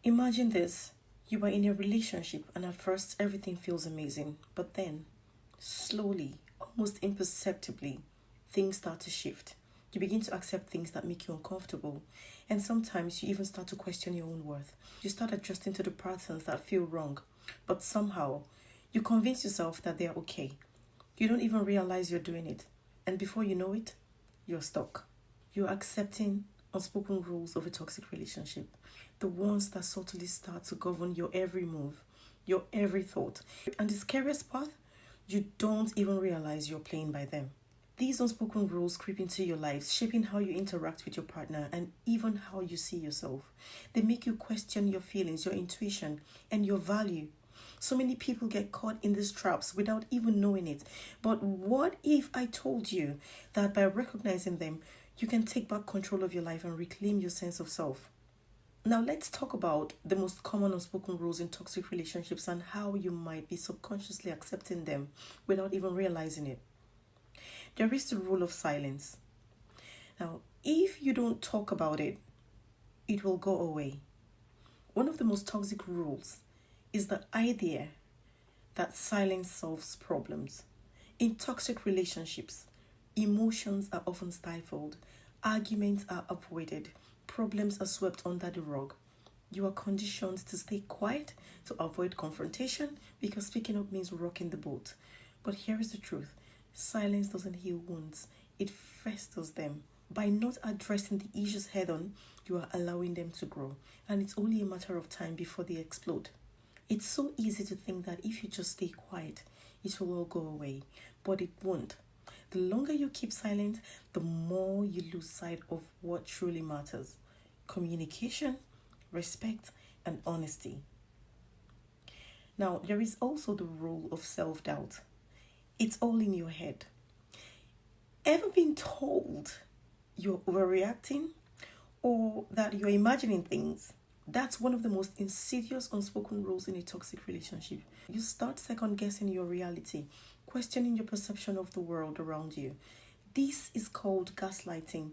Imagine this. You are in a relationship and at first everything feels amazing, but then, slowly, almost imperceptibly, things start to shift. You begin to accept things that make you uncomfortable, and sometimes you even start to question your own worth. You start adjusting to the patterns that feel wrong, but somehow you convince yourself that they're okay. You don't even realize you're doing it, and before you know it, you're stuck. You're accepting unspoken rules of a toxic relationship, the ones that subtly start to govern your every move, your every thought. And the scariest part, you don't even realize you're playing by them. These unspoken rules creep into your lives, shaping how you interact with your partner and even how you see yourself. They make you question your feelings, your intuition, and your value. So many people get caught in these traps without even knowing it. But what if I told you that by recognizing them, you can take back control of your life and reclaim your sense of self? Now, let's talk about the most common unspoken rules in toxic relationships and how you might be subconsciously accepting them without even realizing it. There is the rule of silence. Now, if you don't talk about it, it will go away. One of the most toxic rules is the idea that silence solves problems. In toxic relationships, emotions are often stifled, arguments are avoided, problems are swept under the rug. You are conditioned to stay quiet, to avoid confrontation, because speaking up means rocking the boat. But here is the truth. Silence doesn't heal wounds, it festers them. By not addressing the issues head on, you are allowing them to grow, and it's only a matter of time before they explode. It's so easy to think that if you just stay quiet, it will all go away, but it won't. The longer you keep silent, the more you lose sight of what truly matters: communication, respect, and honesty. Now, there is also the rule of self-doubt. It's all in your head. Ever been told you're overreacting or that you're imagining things? That's one of the most insidious unspoken rules in a toxic relationship. You start second guessing your reality, questioning your perception of the world around you. This is called gaslighting,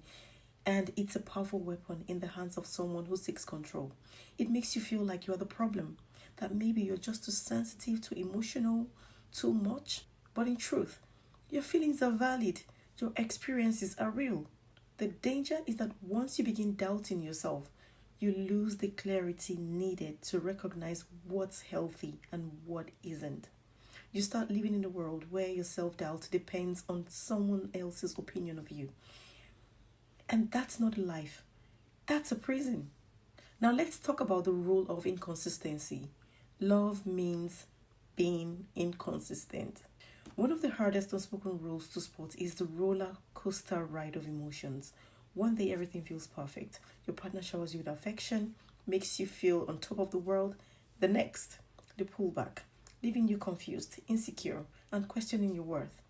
and it's a powerful weapon in the hands of someone who seeks control. It makes you feel like you're the problem, that maybe you're just too sensitive, too emotional, too much. But in truth, your feelings are valid, your experiences are real. The danger is that once you begin doubting yourself, you lose the clarity needed to recognize what's healthy and what isn't. You start living in a world where your self-doubt depends on someone else's opinion of you. And that's not a life. That's a prison. Now let's talk about the rule of inconsistency. Love means being inconsistent. One of the hardest unspoken rules to spot is the roller coaster ride of emotions. One day everything feels perfect. Your partner showers you with affection, makes you feel on top of the world. The next, the pullback, leaving you confused, insecure, and questioning your worth.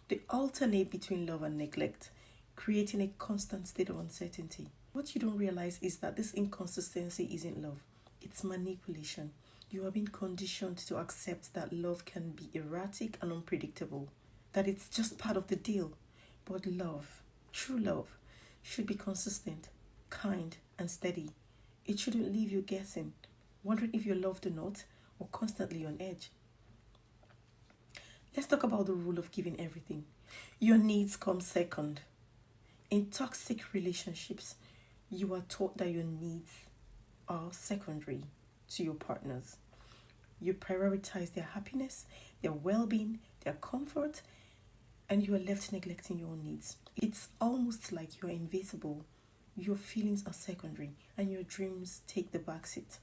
They alternate between love and neglect, creating a constant state of uncertainty. What you don't realize is that this inconsistency isn't love, it's manipulation. You are being conditioned to accept that love can be erratic and unpredictable, that it's just part of the deal. But love, true love, should be consistent, kind, and steady. It shouldn't leave you guessing, wondering if you're loved or not, or constantly on edge. Let's talk about the rule of giving everything. Your needs come second. In toxic relationships, you are taught that your needs are secondary to your partner's. You prioritize their happiness, their well-being, their comfort, and you are left neglecting your own needs. It's almost like you are invisible. Your feelings are secondary, and your dreams take the backseat.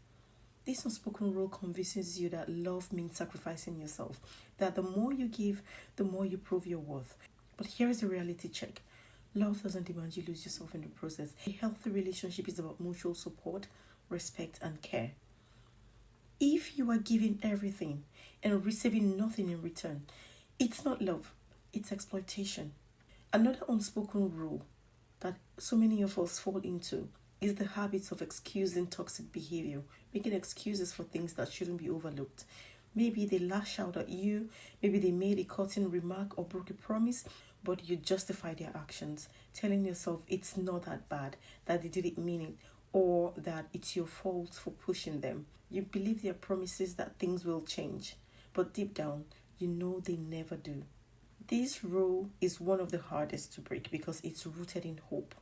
This unspoken rule convinces you that love means sacrificing yourself, that the more you give, the more you prove your worth. But here is the reality check. Love doesn't demand you lose yourself in the process. A healthy relationship is about mutual support, respect, and care. If you are giving everything and receiving nothing in return, it's not love, it's exploitation. Another unspoken rule that so many of us fall into is the habits of excusing toxic behavior, making excuses for things that shouldn't be overlooked. Maybe they lash out at you, maybe they made a cutting remark or broke a promise, but you justify their actions, telling yourself it's not that bad, that they didn't mean it, or that it's your fault for pushing them. You believe their promises that things will change, but deep down, you know they never do. This rule is one of the hardest to break because it's rooted in hope.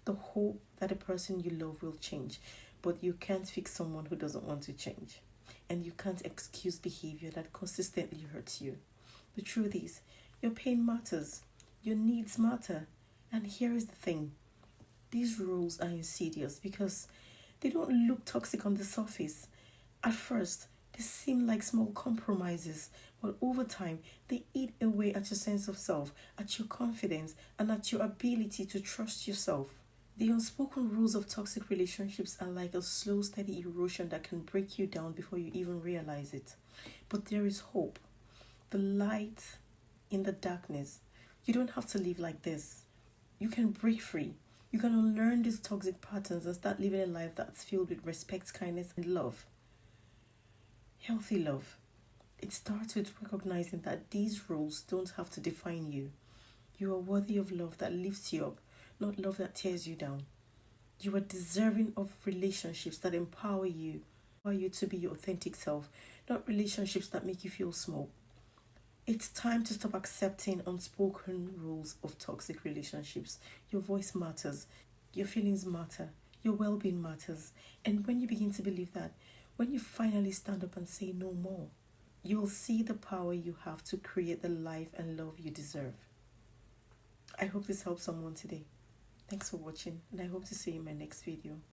The hope that the person you love will change, but you can't fix someone who doesn't want to change. And you can't excuse behavior that consistently hurts you. The truth is, your pain matters, your needs matter. And here is the thing, these rules are insidious because they don't look toxic on the surface. At first, they seem like small compromises, but over time, they eat away at your sense of self, at your confidence, and at your ability to trust yourself. The unspoken rules of toxic relationships are like a slow, steady erosion that can break you down before you even realize it. But there is hope, the light in the darkness. You don't have to live like this. You can break free. You can unlearn these toxic patterns and start living a life that's filled with respect, kindness, and love. Healthy love. It starts with recognizing that these rules don't have to define you. You are worthy of love that lifts you up, not love that tears you down. You are deserving of relationships that empower you to be your authentic self, not relationships that make you feel small. It's time to stop accepting unspoken rules of toxic relationships. Your voice matters, your feelings matter, your well being matters. And when you begin to believe that, when you finally stand up and say no more, you'll see the power you have to create the life and love you deserve. I hope this helps someone today. Thanks for watching, and I hope to see you in my next video.